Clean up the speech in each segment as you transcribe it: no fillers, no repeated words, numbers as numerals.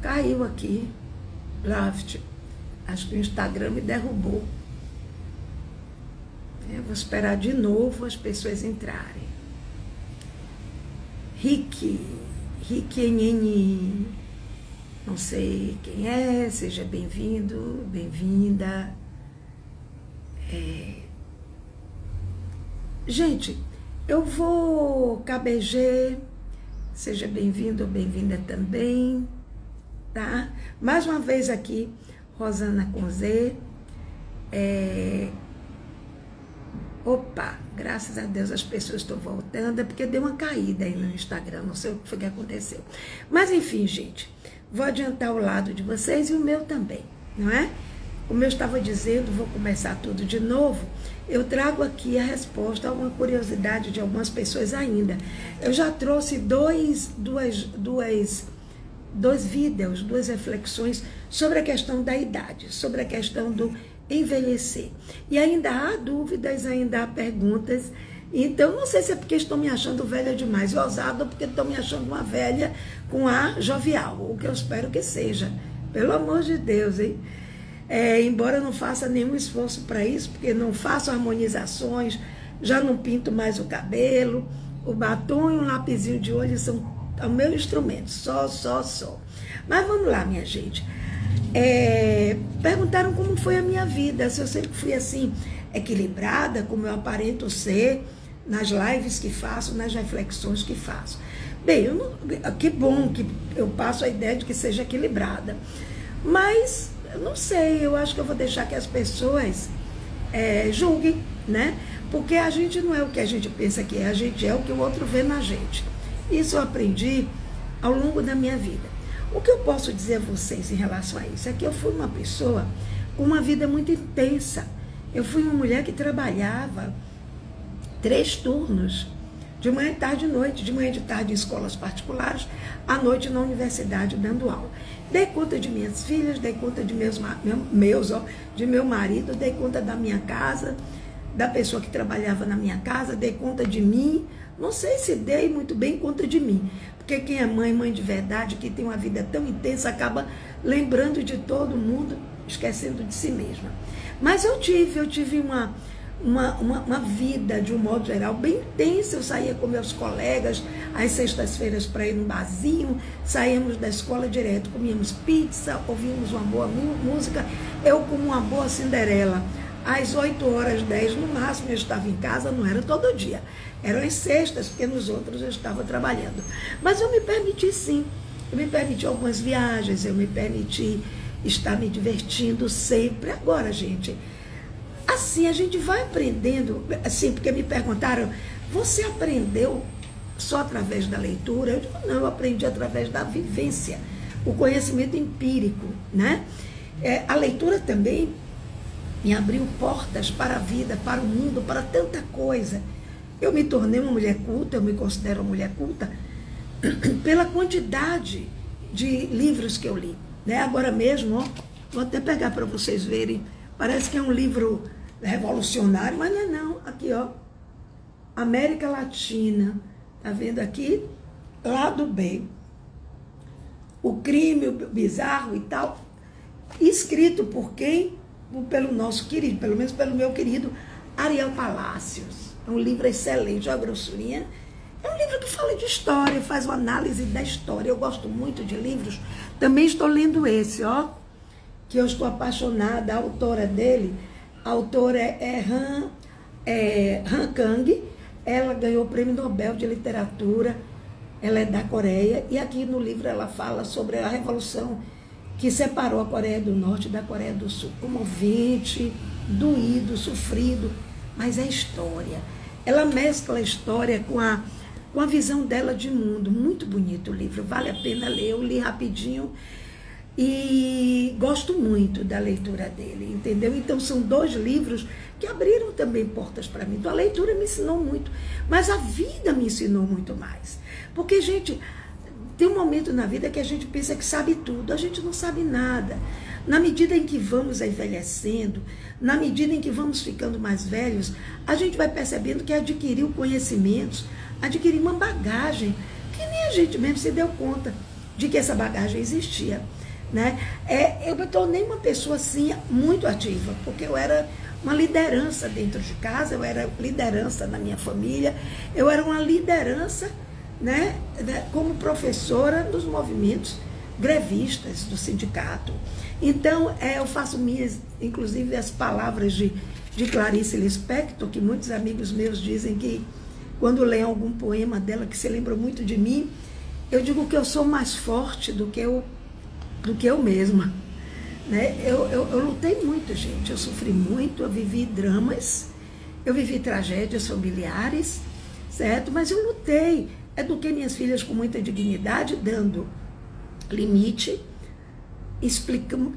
caiu aqui, Loft. Acho que o Instagram me derrubou. Eu vou esperar de novo as pessoas entrarem. Rick NN, não sei quem é, seja bem-vindo, bem-vinda. Gente, eu vou KBG, seja bem-vindo ou bem-vinda também, tá? Mais uma vez aqui, Rosana com Z. Opa, graças a Deus as pessoas estão voltando, é porque deu uma caída aí no Instagram, não sei o que foi que aconteceu. Mas enfim, gente, vou adiantar o lado de vocês e o meu também, não é? Como eu estava dizendo, vou começar tudo de novo. Eu trago aqui a resposta a uma curiosidade de algumas pessoas ainda. Eu já trouxe dois vídeos, duas reflexões sobre a questão da idade, sobre a questão do envelhecer. E ainda há dúvidas, ainda há perguntas. Então, não sei se é porque estão me achando velha demais e ousada, ou porque estão me achando uma velha com ar jovial, o que eu espero que seja. Pelo amor de Deus, hein? Embora eu não faça nenhum esforço para isso, porque não faço harmonizações, já não pinto mais o cabelo, o batom e um lapisinho de olho são o meu instrumento, só. Mas vamos lá, minha gente. Perguntaram como foi a minha vida, se eu sempre fui assim, equilibrada, como eu aparento ser, nas lives que faço, nas reflexões que faço. Bem, que bom que eu passo a ideia de que seja equilibrada, mas eu não sei, eu acho que eu vou deixar que as pessoas julguem, né? Porque a gente não é o que a gente pensa que é, a gente é o que o outro vê na gente. Isso eu aprendi ao longo da minha vida. O que eu posso dizer a vocês em relação a isso é que eu fui uma pessoa com uma vida muito intensa. Eu fui uma mulher que trabalhava 3 turnos, de manhã, tarde e noite, de manhã e de tarde em escolas particulares, à noite na universidade dando aula. Dei conta de minhas filhas, dei conta de de meu marido, dei conta da minha casa, da pessoa que trabalhava na minha casa, dei conta de mim. Não sei se dei muito bem conta de mim, porque quem é mãe de verdade, que tem uma vida tão intensa, acaba lembrando de todo mundo, esquecendo de si mesma. Mas eu tive uma vida, de um modo geral, bem intensa. Eu saía com meus colegas às sextas-feiras para ir num barzinho, saíamos da escola direto, comíamos pizza, ouvíamos uma boa música, eu como uma boa Cinderela. Às 8h10 no máximo eu estava em casa, não era todo dia, eram as sextas, porque nos outros eu estava trabalhando. Mas eu me permiti sim, eu me permiti algumas viagens, eu me permiti estar me divertindo sempre. Agora, gente, assim a gente vai aprendendo, assim, porque me perguntaram, você aprendeu só através da leitura? Eu digo, não, eu aprendi através da vivência, o conhecimento empírico, né? A leitura também me abriu portas para a vida, para o mundo, para tanta coisa. Eu me tornei uma mulher culta, eu me considero uma mulher culta, pela quantidade de livros que eu li, né? Agora mesmo, ó, vou até pegar para vocês verem, parece que é um livro revolucionário, mas não é não. Aqui, ó, América Latina, tá vendo aqui? Lado B, o crime, o bizarro e tal, escrito por quem? Pelo nosso querido, pelo menos pelo meu querido Ariel Palacios. É um livro excelente, olha a grossurinha. É um livro que fala de história, faz uma análise da história. Eu gosto muito de livros. Também estou lendo esse, ó, que eu estou apaixonada. A autora dele, a autora é Han Kang. Ela ganhou o Prêmio Nobel de Literatura. Ela é da Coreia. E aqui no livro ela fala sobre a revolução que separou a Coreia do Norte da Coreia do Sul. Comovente, doído, sofrido, mas é história. Ela mescla a história com a visão dela de mundo. Muito bonito o livro, vale a pena ler. Eu li rapidinho e gosto muito da leitura dele, entendeu? Então são 2 livros que abriram também portas para mim. Então a leitura me ensinou muito, mas a vida me ensinou muito mais. Porque, gente, tem um momento na vida que a gente pensa que sabe tudo, a gente não sabe nada. Na medida em que vamos envelhecendo, na medida em que vamos ficando mais velhos, a gente vai percebendo que adquiriu conhecimentos, adquirir uma bagagem que nem a gente mesmo se deu conta de que essa bagagem existia, né? Eu me tornei uma pessoa, assim, muito ativa, porque eu era uma liderança dentro de casa, eu era liderança na minha família, eu era uma liderança, né, como professora dos movimentos grevistas do sindicato. Então, eu faço minhas, inclusive, as palavras de Clarice Lispector, que muitos amigos meus dizem que, quando leem algum poema dela que se lembra muito de mim, eu digo que eu sou mais forte do que eu mesma. Né? Eu lutei muito, gente, eu sofri muito, eu vivi dramas, eu vivi tragédias familiares, certo? Mas eu lutei, eduquei minhas filhas com muita dignidade, dando limite,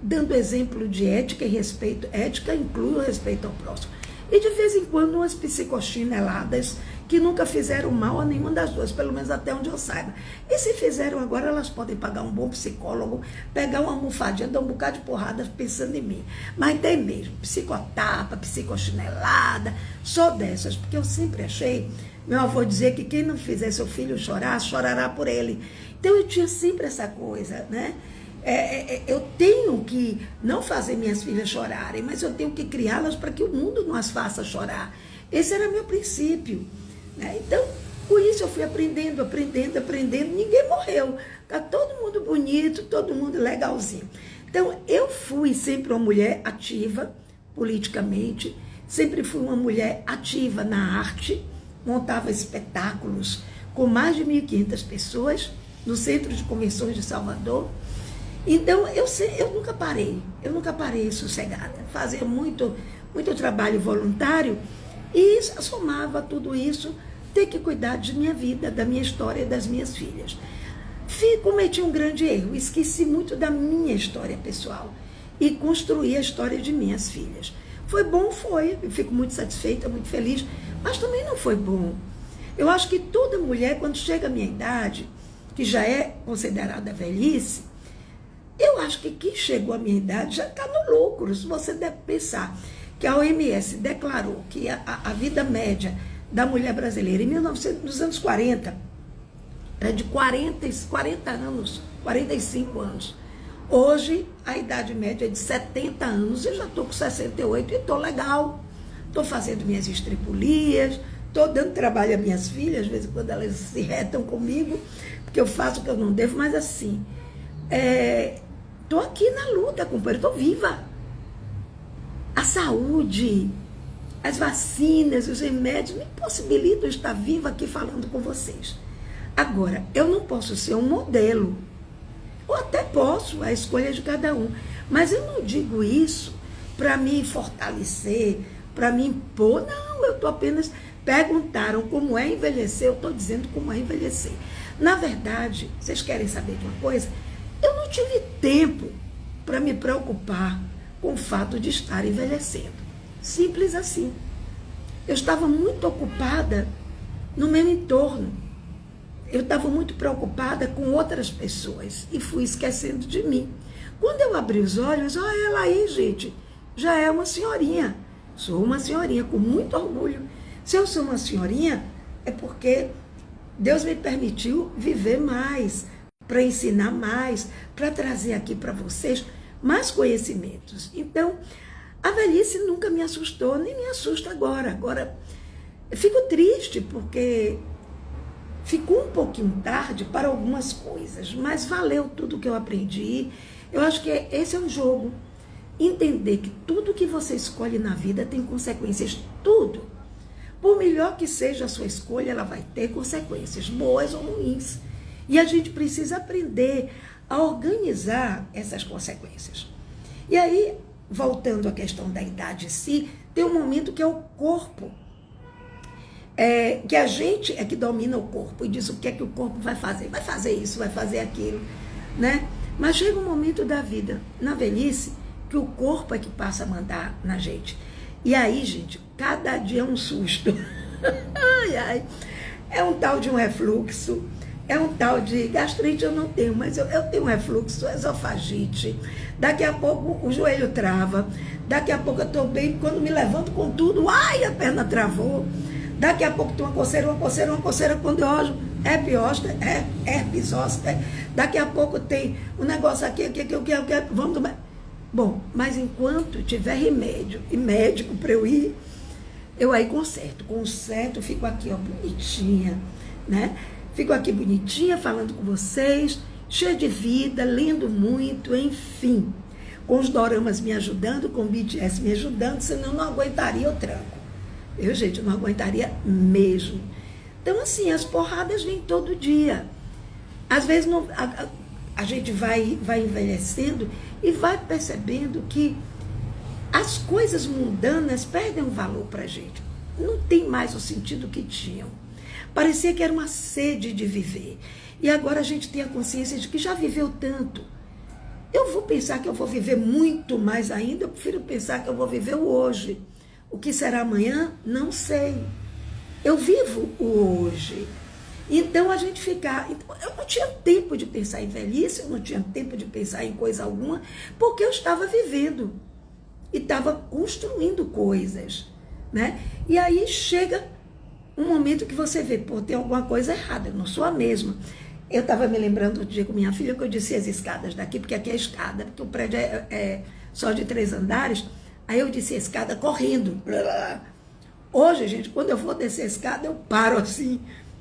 dando exemplo de ética e respeito. Ética inclui o respeito ao próximo. E de vez em quando umas psicochineladas que nunca fizeram mal a nenhuma das duas, pelo menos até onde eu saiba. E se fizeram agora, elas podem pagar um bom psicólogo, pegar uma almofadinha, dar um bocado de porrada pensando em mim. Mas tem mesmo, psicotapa, psicochinelada, só dessas, porque eu sempre achei, meu avô dizia que quem não fizer seu filho chorar, chorará por ele. Então eu tinha sempre essa coisa, né? Eu tenho que não fazer minhas filhas chorarem, mas eu tenho que criá-las para que o mundo não as faça chorar. Esse era meu princípio, né? Então, com isso eu fui aprendendo. Ninguém morreu. Está todo mundo bonito, todo mundo legalzinho. Então, eu fui sempre uma mulher ativa politicamente, sempre fui uma mulher ativa na arte, montava espetáculos com mais de 1.500 pessoas no Centro de Convenções de Salvador. Então, eu nunca parei sossegada. Fazia muito trabalho voluntário e somava tudo isso, ter que cuidar de minha vida, da minha história e das minhas filhas. Cometi um grande erro, esqueci muito da minha história pessoal e construí a história de minhas filhas. Foi bom? Foi. Eu fico muito satisfeita, muito feliz, mas também não foi bom. Eu acho que toda mulher, quando chega à minha idade, que já é considerada velhice, eu acho que quem chegou à minha idade já está no lucro. Se você deve pensar que a OMS declarou que a vida média da mulher brasileira nos anos 40 era de 40 anos, 45 anos. Hoje, a idade média é de 70 anos. Eu já estou com 68 e estou legal. Estou fazendo minhas estripulias, estou dando trabalho às minhas filhas, às vezes quando elas se retam comigo, porque eu faço o que eu não devo, mas assim, estou aqui na luta, companheiro, estou viva. A saúde, as vacinas, os remédios me possibilitam estar viva aqui falando com vocês. Agora, eu não posso ser um modelo, ou até posso, a escolha de cada um, mas eu não digo isso para me fortalecer, para me impor, não, eu estou apenas, perguntaram como é envelhecer, eu estou dizendo como é envelhecer. Na verdade, vocês querem saber de uma coisa? Eu não tive tempo para me preocupar com o fato de estar envelhecendo. Simples assim. Eu estava muito ocupada no meu entorno. Eu estava muito preocupada com outras pessoas e fui esquecendo de mim. Quando eu abri os olhos, olha ela aí, gente, já é uma senhorinha. Sou uma senhorinha com muito orgulho. Se eu sou uma senhorinha, é porque Deus me permitiu viver mais, para ensinar mais, para trazer aqui para vocês mais conhecimentos. Então, a velhice nunca me assustou, nem me assusta agora. Agora, eu fico triste porque ficou um pouquinho tarde para algumas coisas, mas valeu tudo que eu aprendi. Eu acho que esse é um jogo. Entender que tudo que você escolhe na vida tem consequências, tudo. Por melhor que seja a sua escolha, ela vai ter consequências, boas ou ruins. E a gente precisa aprender a organizar essas consequências. E aí, voltando à questão da idade em si, tem um momento que é o corpo. Que a gente é que domina o corpo e diz o que é que o corpo vai fazer. Vai fazer isso, vai fazer aquilo, né? Mas chega um momento da vida, na velhice, que o corpo é que passa a mandar na gente. E aí, gente, cada dia é um susto. Ai, ai. É um tal de um refluxo, é um tal de gastrite, eu não tenho, mas eu tenho um refluxo, esofagite. Daqui a pouco o joelho trava, daqui a pouco eu estou bem, quando me levanto com tudo, ai, a perna travou. Daqui a pouco tem uma coceira, quando eu olho, herpes zoster, daqui a pouco tem um negócio aqui, vamos tomar. Bom, mas enquanto tiver remédio e médico para eu ir, eu aí conserto, fico aqui, ó, bonitinha, né? Fico aqui bonitinha, falando com vocês, cheia de vida, lendo muito, enfim. Com os doramas me ajudando, com o BTS me ajudando, senão eu não aguentaria o tranco. Eu, gente, eu não aguentaria mesmo. Então, assim, as porradas vêm todo dia. Às vezes a gente vai envelhecendo e vai percebendo que as coisas mundanas perdem o valor para a gente. Não tem mais o sentido que tinham. Parecia que era uma sede de viver. E agora a gente tem a consciência de que já viveu tanto. Eu vou pensar que eu vou viver muito mais ainda, eu prefiro pensar que eu vou viver o hoje. O que será amanhã, não sei. Eu vivo o hoje. Então a gente fica... Eu não tinha tempo de pensar em velhice, eu não tinha tempo de pensar em coisa alguma, porque eu estava vivendo. E estava construindo coisas, né? E aí chega um momento que você vê, pô, tem alguma coisa errada, eu não sou a mesma. Eu estava me lembrando outro dia com minha filha que eu disse as escadas daqui, porque aqui é escada, porque o prédio é só de 3 andares. Aí eu disse a escada correndo. Hoje, gente, quando eu vou descer a escada, eu paro assim,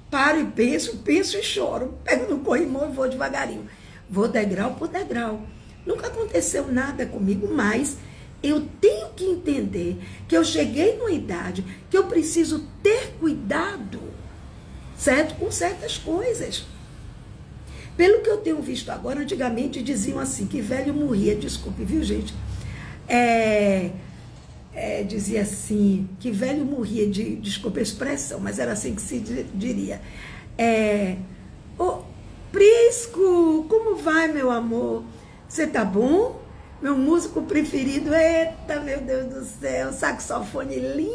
paro e penso e choro. Pego no corrimão e vou devagarinho. Vou degrau por degrau. Nunca aconteceu nada comigo, mas eu tenho que entender que eu cheguei numa idade que eu preciso ter cuidado, certo? Com certas coisas. Pelo que eu tenho visto agora, antigamente diziam assim, que velho morria, desculpe, viu, gente? Dizia assim, que velho morria, desculpe a expressão, mas era assim que se diria. Ô, Prisco, como vai, meu amor? Você tá bom? Meu músico preferido, eita, meu Deus do céu, saxofone lindo.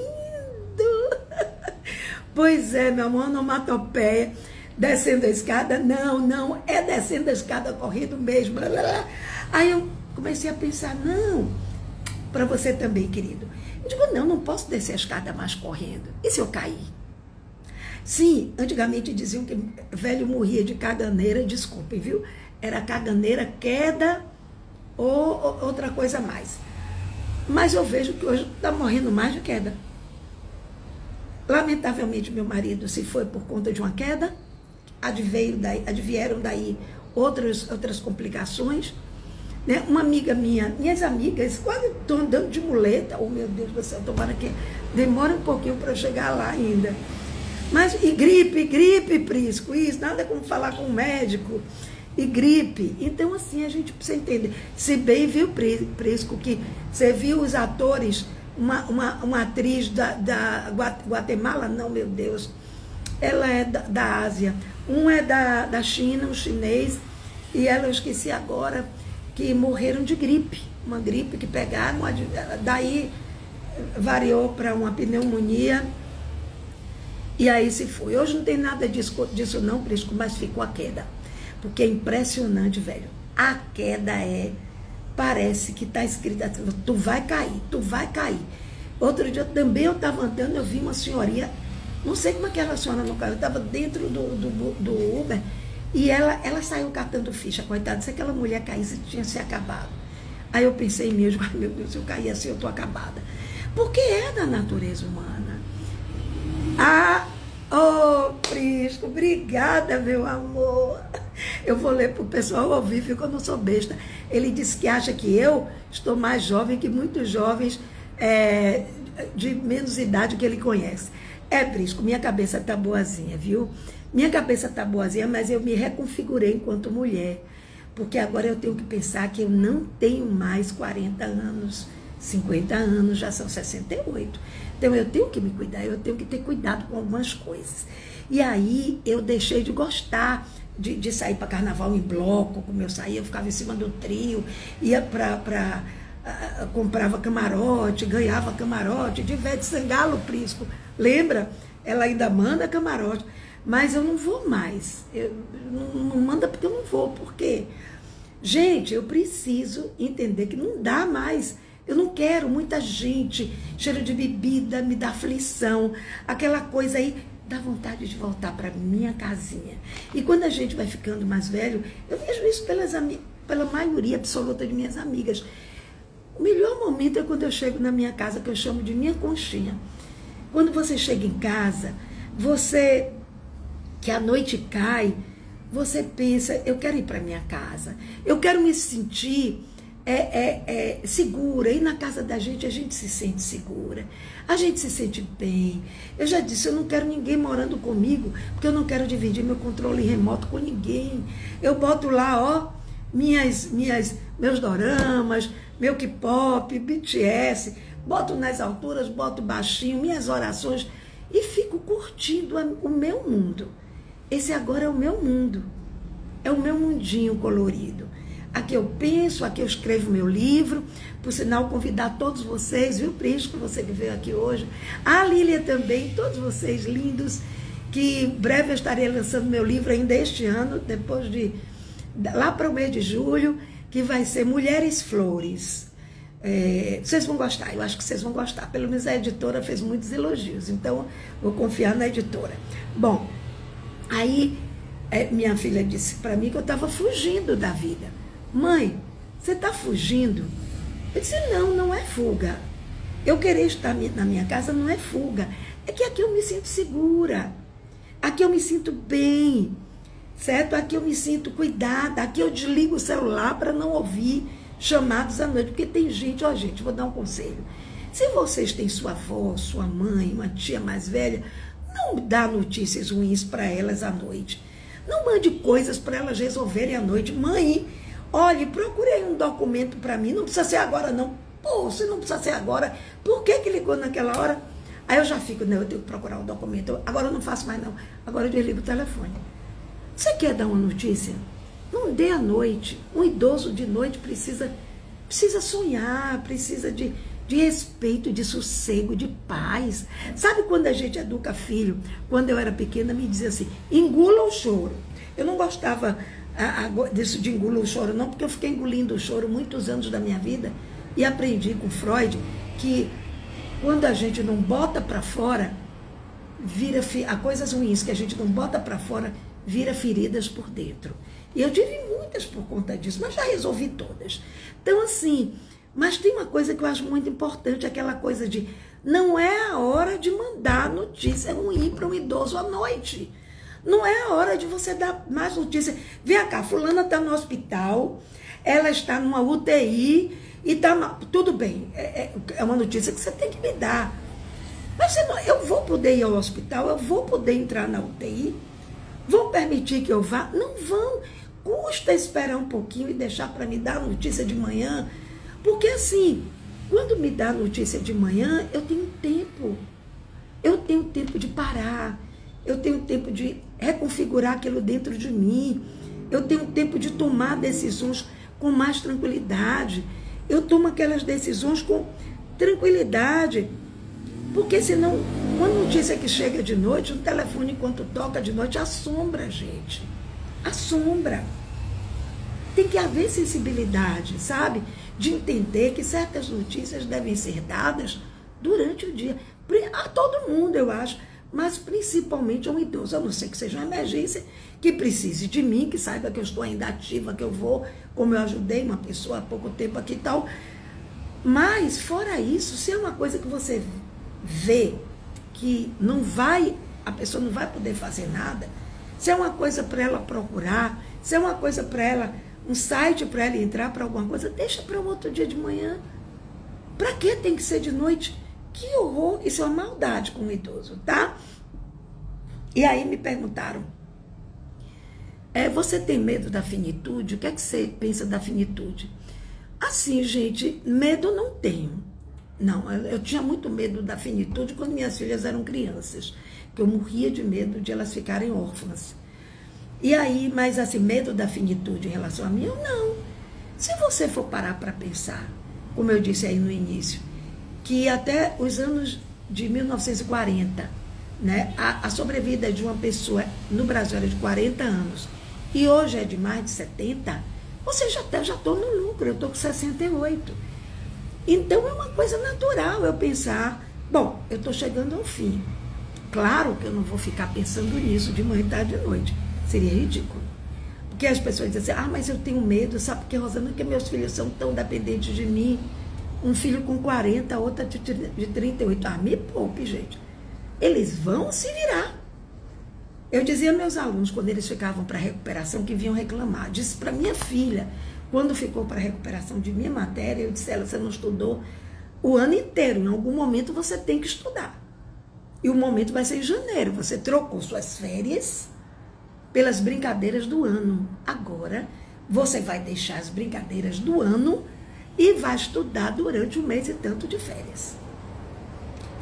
Pois é, meu amor, onomatopeia. Descendo a escada, não, é descendo a escada correndo mesmo. Aí eu comecei a pensar, não, para você também, querido. Eu digo, não posso descer a escada mais correndo. E se eu cair? Sim, antigamente diziam que velho morria de caganeira, desculpem, viu? Era caganeira, queda ou outra coisa mais. Mas eu vejo que hoje está morrendo mais de queda. Lamentavelmente, meu marido, se foi por conta de uma queda, advieram daí outras complicações, né? Uma amiga minhas amigas, quase estão andando de muleta, oh meu Deus do céu, tomara que demora um pouquinho para chegar lá ainda. Mas, e gripe, Prisco, isso, nada como falar com o médico, e gripe. Então, assim, a gente precisa entender. Se bem viu, Prisco, que você viu os atores, uma atriz da Guatemala, não, meu Deus, ela é da Ásia. Um é da China, um chinês, e ela, eu esqueci agora, que morreram de gripe. Uma gripe que pegaram, daí variou para uma pneumonia, e aí se foi. Hoje não tem nada disso não, Prisco, mas ficou a queda. Porque é impressionante, velho. A queda parece que está escrita, tu vai cair. Outro dia também eu estava andando, eu vi uma senhorinha, não sei como aquela senhora não caiu, eu estava dentro do Uber, e ela saiu catando ficha, coitada, se aquela mulher caísse, tinha se acabado. Aí eu pensei mesmo, ai meu Deus, se eu cair assim, eu estou acabada. Porque é da natureza humana. Prisco, obrigada, meu amor. Eu vou ler para o pessoal ouvir, porque eu não sou besta. Ele disse que acha que eu estou mais jovem que muitos jovens de menos idade que ele conhece. Prisco, minha cabeça está boazinha, viu? Minha cabeça está boazinha, mas eu me reconfigurei enquanto mulher. Porque agora eu tenho que pensar que eu não tenho mais 40 anos, 50 anos, já são 68. Então eu tenho que me cuidar, eu tenho que ter cuidado com algumas coisas. E aí eu deixei de gostar de sair para carnaval em bloco, como eu saía, eu ficava em cima do trio, ia comprava camarote, ganhava camarote, de Ivete Sangalo, Prisco, lembra? Ela ainda manda camarote, mas eu não vou mais, não manda porque eu não vou, porque, gente, eu preciso entender que não dá mais, eu não quero muita gente, cheiro de bebida, me dá aflição, aquela coisa aí, dá vontade de voltar para minha casinha. E quando a gente vai ficando mais velho, eu vejo isso pela maioria absoluta de minhas amigas. O melhor momento é quando eu chego na minha casa, que eu chamo de minha conchinha. Quando você chega em casa, que a noite cai, você pensa, eu quero ir para minha casa, eu quero me sentir segura. E na casa da gente, a gente se sente segura, a gente se sente bem. Eu já disse, eu não quero ninguém morando comigo, porque eu não quero dividir meu controle remoto com ninguém. Eu boto lá, ó, meus doramas, meu K-pop, BTS, boto nas alturas, boto baixinho, minhas orações, e fico curtindo o meu mundo. Esse agora é o meu mundo, é o meu mundinho colorido. Aqui eu penso, aqui eu escrevo meu livro. Por sinal, convidar todos vocês, viu, Prisco, você que veio aqui hoje, a Lília também, todos vocês lindos, que em breve eu estarei lançando meu livro ainda este ano, depois lá para o mês de julho, que vai ser Mulheres Flores. Vocês vão gostar, eu acho que vocês vão gostar. Pelo menos a editora fez muitos elogios, então vou confiar na editora. Bom, aí minha filha disse para mim que eu estava fugindo da vida. Mãe, você está fugindo? Eu disse, não é fuga. Eu querer estar na minha casa não é fuga. É que aqui eu me sinto segura. Aqui eu me sinto bem. Certo? Aqui eu me sinto cuidada. Aqui eu desligo o celular para não ouvir chamados à noite. Porque tem gente, gente, vou dar um conselho. Se vocês têm sua avó, sua mãe, uma tia mais velha, não dá notícias ruins para elas à noite. Não mande coisas para elas resolverem à noite. Mãe, olhe, procure aí um documento para mim. Não precisa ser agora, não. Pô, se não precisa ser agora, por que ligou naquela hora? Aí eu já fico, não, eu tenho que procurar um documento. Agora eu não faço mais, não. Agora eu desligo o telefone. Você quer dar uma notícia? Não dê à noite. Um idoso de noite precisa sonhar, precisa de respeito, de sossego, de paz. Sabe quando a gente educa filho? Quando eu era pequena, me dizia assim, engula o choro. Eu não gostava disso de engolir o choro, não, porque eu fiquei engolindo o choro muitos anos da minha vida e aprendi com Freud que quando a gente não bota para fora, há coisas ruins que a gente não bota para fora, vira feridas por dentro. E eu tive muitas por conta disso, mas já resolvi todas. Então, assim, mas tem uma coisa que eu acho muito importante, aquela coisa de não é a hora de mandar notícia ruim para um idoso à noite. Não é a hora de você dar mais notícia. Vem cá, fulana está no hospital, ela está numa UTI e está... Tudo bem, é uma notícia que você tem que me dar. Mas eu vou poder ir ao hospital, eu vou poder entrar na UTI, vão permitir que eu vá? Não vão. Custa esperar um pouquinho e deixar para me dar a notícia de manhã. Porque assim, quando me dá a notícia de manhã, eu tenho tempo. Eu tenho tempo de parar. Eu tenho tempo de reconfigurar aquilo dentro de mim. Eu tenho tempo de tomar decisões com mais tranquilidade. Eu tomo aquelas decisões com tranquilidade. Porque senão, uma notícia que chega de noite, o telefone enquanto toca de noite, assombra a gente. Assombra. Tem que haver sensibilidade, sabe? De entender que certas notícias devem ser dadas durante o dia. A todo mundo, eu acho. Mas principalmente a um idoso, a não ser que seja uma emergência, que precise de mim, que saiba que eu estou ainda ativa, que eu vou, como eu ajudei uma pessoa há pouco tempo aqui e tal. Mas, fora isso, se é uma coisa que você vê que a pessoa não vai poder fazer nada, se é uma coisa para ela procurar, se é uma coisa para ela, um site para ela entrar para alguma coisa, deixa para um outro dia de manhã. Para que tem que ser de noite? Que horror, isso é uma maldade com o idoso, tá? E aí me perguntaram, você tem medo da finitude? O que é que você pensa da finitude? Assim, gente, medo não tenho. Não, eu tinha muito medo da finitude quando minhas filhas eram crianças, que eu morria de medo de elas ficarem órfãs. E aí, mas assim, medo da finitude em relação a mim, eu não. Se você for parar para pensar, como eu disse aí no início, que até os anos de 1940, né, a sobrevida de uma pessoa no Brasil era de 40 anos, e hoje é de mais de 70, você já estou no lucro, eu estou com 68. Então é uma coisa natural eu pensar, bom, eu estou chegando ao fim. Claro que eu não vou ficar pensando nisso de manhã, tarde e noite. Seria ridículo. Porque as pessoas dizem assim, mas eu tenho medo, sabe por que, Rosana? Porque meus filhos são tão dependentes de mim. Um filho com 40, outra de 38. Me poupe, gente. Eles vão se virar. Eu dizia aos meus alunos, quando eles ficavam para recuperação, que vinham reclamar. Disse para minha filha, quando ficou para recuperação de minha matéria, eu disse a ela, você não estudou o ano inteiro. Em algum momento você tem que estudar. E o momento vai ser em janeiro. Você trocou suas férias pelas brincadeiras do ano. Agora, você vai deixar as brincadeiras do ano e vai estudar durante 1 mês e tanto de férias.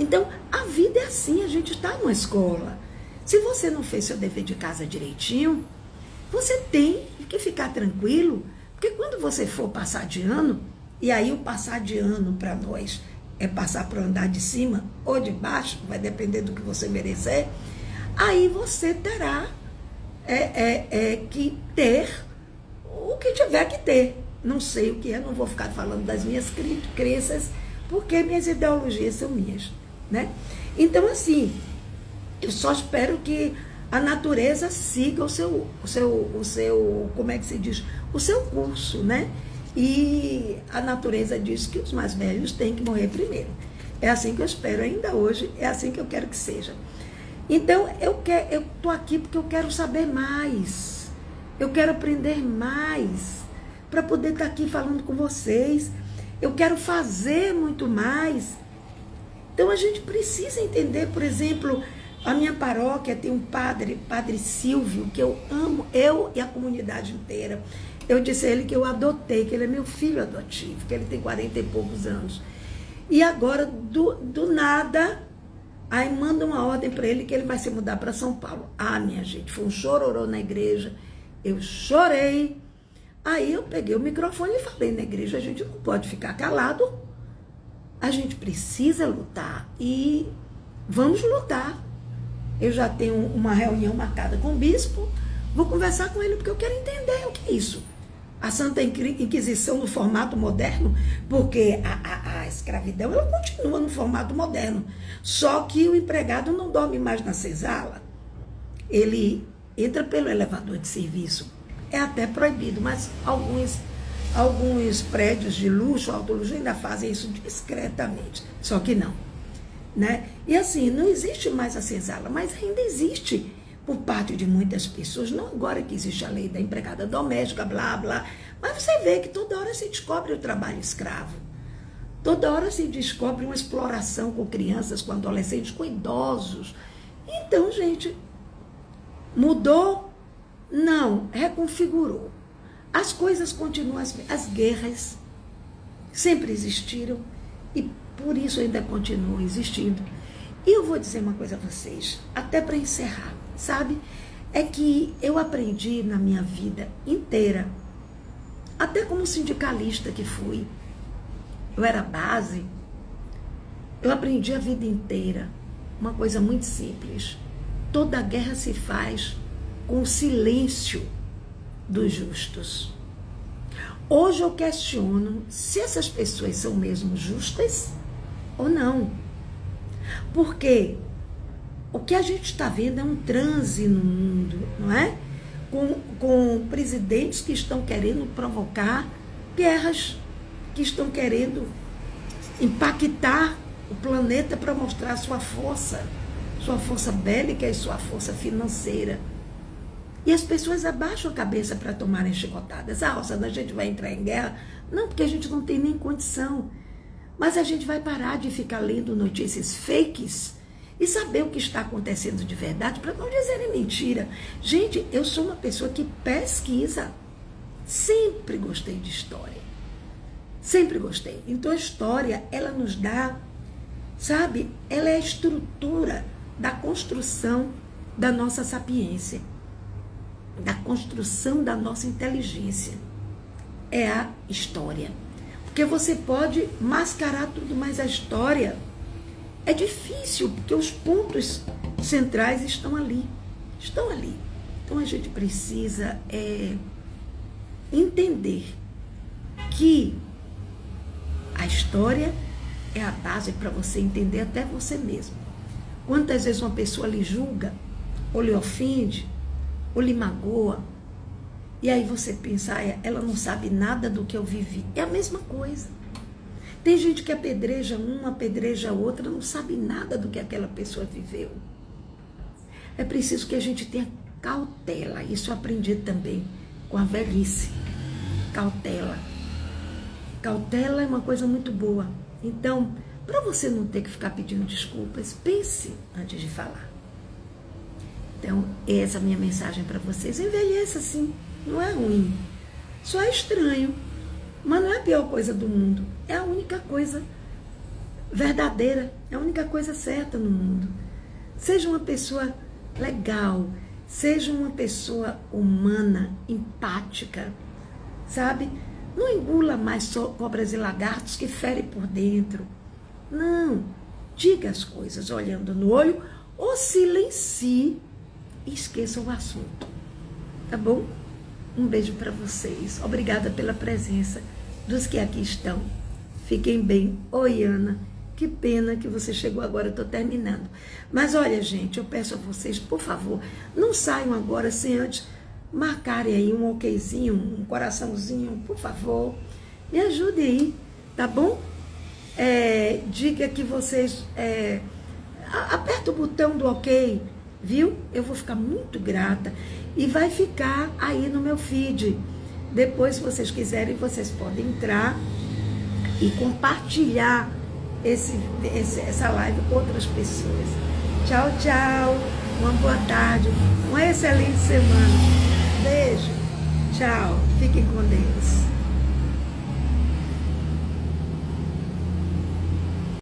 Então, a vida é assim, a gente está numa escola. Se você não fez seu dever de casa direitinho, você tem que ficar tranquilo, porque quando você for passar de ano, e aí o passar de ano para nós é passar para o andar de cima ou de baixo, vai depender do que você merecer, aí você terá que ter o que tiver que ter. Não sei o que é, não vou ficar falando das minhas crenças, porque minhas ideologias são minhas, né? Então, assim, eu só espero que a natureza siga o seu, como é que se diz? O seu curso, né? E a natureza diz que os mais velhos têm que morrer primeiro. É assim que eu espero ainda hoje, é assim que eu quero que seja. Então, eu estou aqui porque eu quero saber mais, eu quero aprender mais, para poder estar aqui falando com vocês. Eu quero fazer muito mais. Então, a gente precisa entender, por exemplo, a minha paróquia tem um padre Silvio, que eu amo, eu e a comunidade inteira. Eu disse a ele que eu adotei, que ele é meu filho adotivo, que ele tem 40 e poucos anos. E agora, do nada, aí manda uma ordem para ele que ele vai se mudar para São Paulo. Minha gente, foi um chororô na igreja. Eu chorei. Aí eu peguei o microfone e falei na igreja, a gente não pode ficar calado. A gente precisa lutar e vamos lutar. Eu já tenho uma reunião marcada com o bispo, vou conversar com ele porque eu quero entender o que é isso. A Santa Inquisição no formato moderno, porque a escravidão ela continua no formato moderno, só que o empregado não dorme mais na senzala, ele entra pelo elevador de serviço. É até proibido, mas alguns prédios de luxo, alto luxo, ainda fazem isso discretamente, só que não, né? E assim, não existe mais a senzala, mas ainda existe por parte de muitas pessoas, não agora que existe a lei da empregada doméstica, blá, blá, mas você vê que toda hora se descobre o trabalho escravo, toda hora se descobre uma exploração com crianças, com adolescentes, com idosos. Então, gente, mudou? Não, reconfigurou. As coisas continuam, as guerras sempre existiram e por isso ainda continuam existindo. E eu vou dizer uma coisa a vocês, até para encerrar, sabe? É que eu aprendi na minha vida inteira, até como sindicalista que fui, eu era base, eu aprendi a vida inteira uma coisa muito simples. Toda guerra se faz com o silêncio dos justos. Hoje eu questiono se essas pessoas são mesmo justas ou não. Porque o que a gente está vendo é um transe no mundo, não é? Com presidentes que estão querendo provocar guerras, que estão querendo impactar o planeta para mostrar sua força bélica e sua força financeira. E as pessoas abaixam a cabeça para tomarem chicotadas. Rosana, a gente vai entrar em guerra? Não, porque a gente não tem nem condição. Mas a gente vai parar de ficar lendo notícias fakes e saber o que está acontecendo de verdade, para não dizerem mentira. Gente, eu sou uma pessoa que pesquisa. Sempre gostei de história. Sempre gostei. Então a história, ela nos dá, sabe, ela é a estrutura da construção da nossa sapiência, da construção da nossa inteligência. É a história. Porque você pode mascarar tudo, mas a história é difícil, porque os pontos centrais estão ali. Estão ali. Então a gente precisa entender que a história é a base para você entender até você mesmo. Quantas vezes uma pessoa lhe julga, ou lhe ofende, ou lhe magoa, e aí você pensa, ela não sabe nada do que eu vivi. É a mesma coisa. Tem gente que apedreja uma, apedreja outra, não sabe nada do que aquela pessoa viveu. É preciso que a gente tenha cautela. Isso eu aprendi também com a velhice. Cautela. Cautela é uma coisa muito boa. Então, para você não ter que ficar pedindo desculpas, pense antes de falar. Então, essa é a minha mensagem para vocês. Envelheça sim, não é ruim. Só é estranho, mas não é a pior coisa do mundo. É a única coisa verdadeira, é a única coisa certa no mundo. Seja uma pessoa legal, seja uma pessoa humana, empática, sabe? Não engula mais só cobras e lagartos que ferem por dentro. Não, diga as coisas olhando no olho ou silencie e esqueça o assunto. Tá bom? Um beijo para vocês. Obrigada pela presença dos que aqui estão. Fiquem bem. Oi, Ana. Que pena que você chegou agora, eu estou terminando. Mas olha, gente, eu peço a vocês, por favor, não saiam agora sem antes marcarem aí um okzinho, um coraçãozinho, por favor. Me ajudem aí, tá bom? Diga que vocês... aperta o botão do ok, viu? Eu vou ficar muito grata. E vai ficar aí no meu feed. Depois, se vocês quiserem, vocês podem entrar e compartilhar essa live com outras pessoas. Tchau, tchau. Uma boa tarde. Uma excelente semana. Beijo. Tchau. Fiquem com Deus.